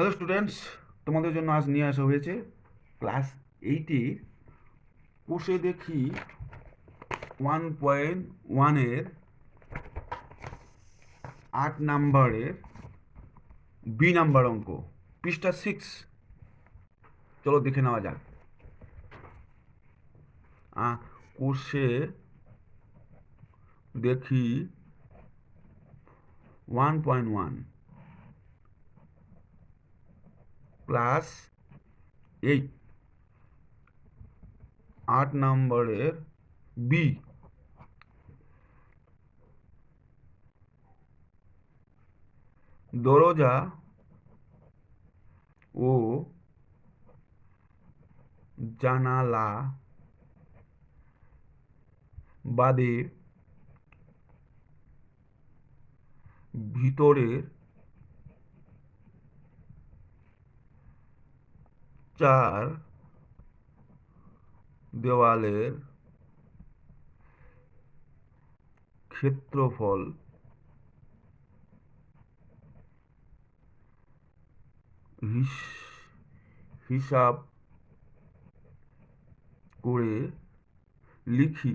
Hello students, তোমাদের জন্য আজ নিয়ে আসা হয়েছে ক্লাস 8-এর কোষে দেখি 1.1-এর 8 নাম্বারের বি নাম্বার অঙ্ক, পৃষ্ঠা 6। চলো দেখে নেওয়া যাক। কোষে দেখি 1.1 ক্লাস 8 8 নম্বরের বি। দরজা ও জানালা বাদে ভিতরের 4 দেওয়ালের ক্ষেত্রফল হিসাব করে লিখি।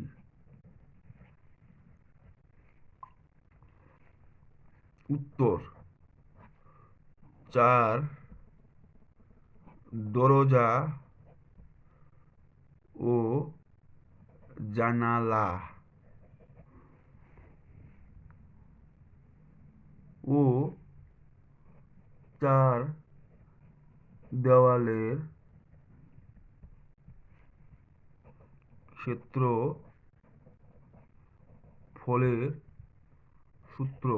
উত্তর: 4 দরজা ও জানালা ও 4 দেওয়ালের ক্ষেত্রফলের সূত্র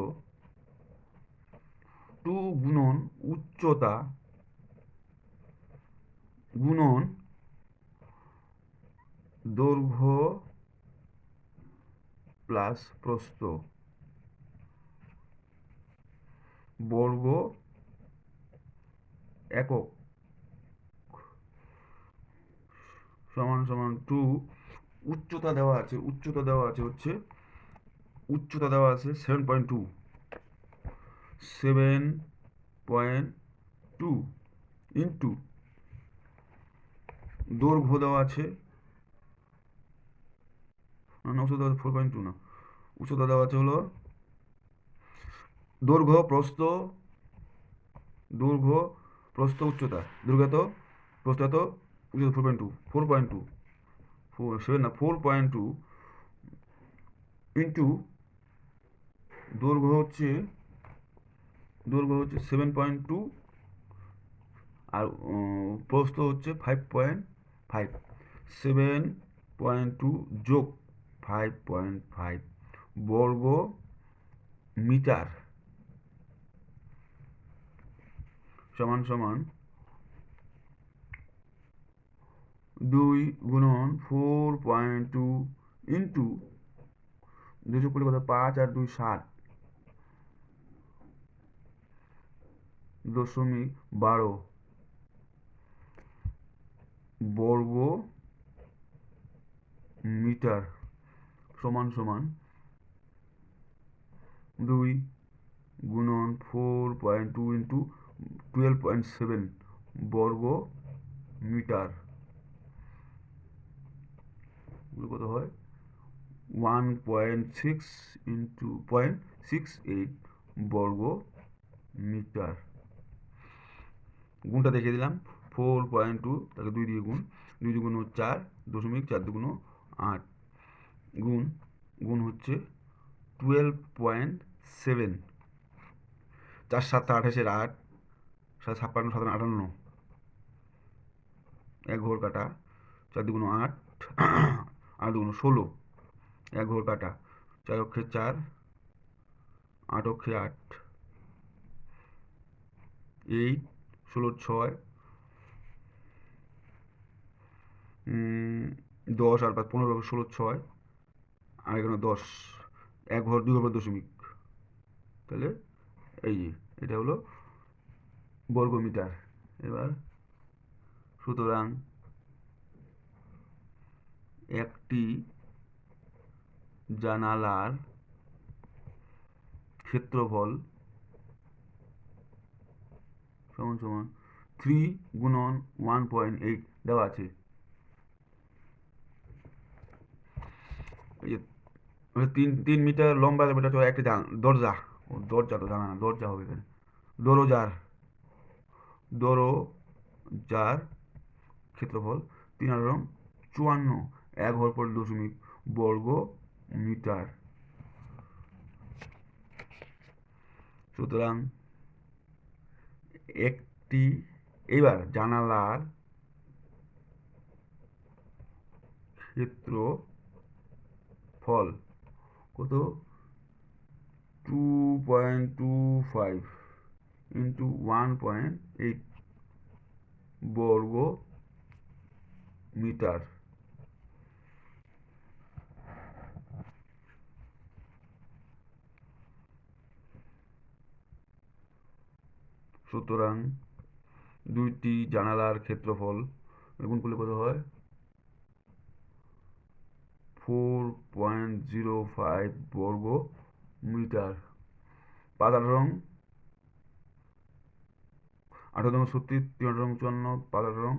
2 গুণন উচ্চতা গুণন দৈর্ঘ্য প্লাস প্রস্থ বর্গ একক সমান সমান 2। উচ্চতা দেওয়া আছে হচ্ছে 7.2 ইন্টু দৈর্ঘ্য দেওয়া আছে না, উচ্চতা 4.2 না, উচ্চতা দেওয়া আছে হলো দৈর্ঘ্য প্রস্থ উচ্চতা, দৈর্ঘ্য এত, প্রস্থ এত, উচ্চতা 4.2 7 না 4.2 ইন্টু দৈর্ঘ্য হচ্ছে 7.2 আর প্রস্থ হচ্ছে 5.5। 7.2 যোগ 5.5 বর্গ মিটার সমান সমান 2 গুণন 4.2 ইন্টু 2 যোগ করলে কত, 5 আর 2 7 .12 বর্গ মিটার সমান সমান 2 গুণন 4.2 ইন্টু 12.7 বর্গ মিটার, কত হয় 1.6 ইন্টু 0.68 বর্গ মিটার। গুণটা দেখিয়ে দিলাম, 4.2 তাকে 2 দিয়ে গুণ, 2 দুগুণ 4 দশমিক 4 দুগুণ 8 গুণ হচ্ছে 12.7। 4 7 28 8 7 56 7 58 এক ঘর কাটা, 4 দুগুণ 8 8 দুগুণ 16 এক ঘর কাটা, 4 অক্ষে 4 8 অক্ষে 8 8 16 6 10 আর 5 15 16 6 আর এখানে 10 এক ঘর 2 ঘর দশমিক, তাহলে এই যে এটা হলো বর্গমিটার। এবার সুতরাং একটি জানালার ক্ষেত্রফল সমান সমান 3 গুণন 1.8 দেওয়া আছে। এই যে 3 মিটার লম্বা, এটা হচ্ছে একটি দরজা। ও দরজা তো জানা না, দরজা হবে এখানে। দরজার দরজার ক্ষেত্রফল 3.54, 1/52 বর্গ মিটার। সুতরাং একটি, এইবার জানালার ক্ষেত্রফল কত? 2.25 ইন্টু 1.8 বর্গ মিটার। সুতরাং দুইটি জানালার ক্ষেত্রফল গুণ করলে কত হয়? 4.05 বর্গ মিটার। পাতার রং 18 354, পাতার রং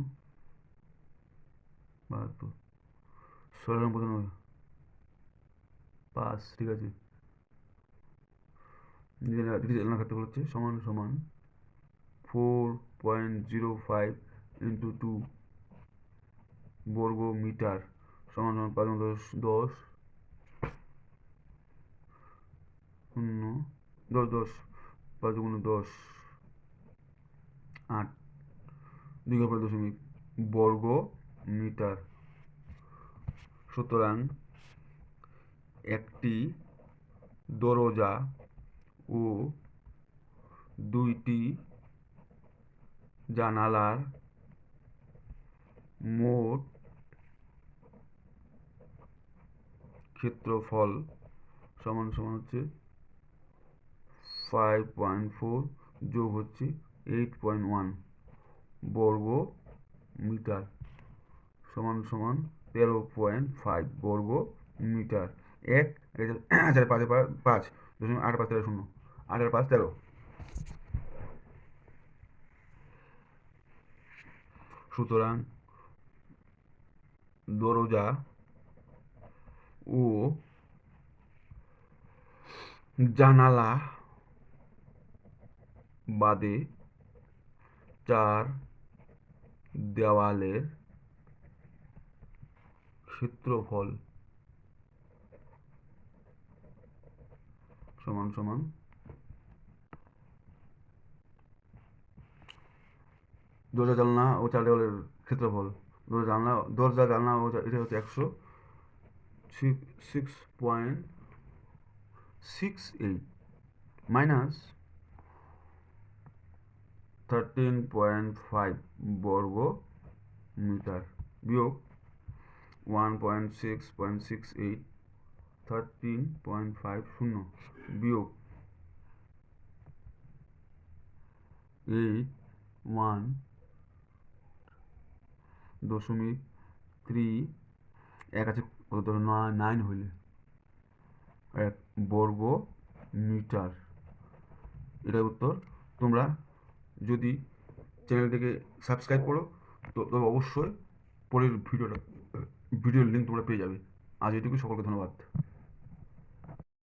72, 16 5, ঠিক আছে। জানালার ক্ষেত্রফল হচ্ছে সমান সমান 4.05 ইন্টু 2 বর্গ মিটার সমান সমান 5 10 0 10 10 5 10 8 2.5 বর্গ মিটার। সুতরাং একটি দরজা ও দুইটি জানালার মোট ক্ষেত্রফল সমান সমান হচ্ছে 5.4 যোগ হচ্ছে 8.1 বর্গ মিটার সমান সমান 13.5 বর্গ মিটার। 5.8 5 8 5 13। সুতরাং দরজা ও জানালা বাদে 4 দেওয়ালের ক্ষেত্রফল সমান সমান দরজা জানলা ও 4 দেওয়ালের ক্ষেত্রফল। দরজা জানলা ও এটা হচ্ছে 106.68 মাইনাস 13.5 বর্গ মিটার বিয়োগ 1.6.68 13.50 বিয়োগ 81.3 এক আছে কত 9 হইলে 1 বর্গ মিটার। এটাই উত্তর। তোমরা যদি চ্যানেলটিকে সাবস্ক্রাইব করো তো তবে অবশ্যই পরের ভিডিওর লিঙ্ক তোমরা পেয়ে যাবে। আজ এটুকু, সকলকে ধন্যবাদ।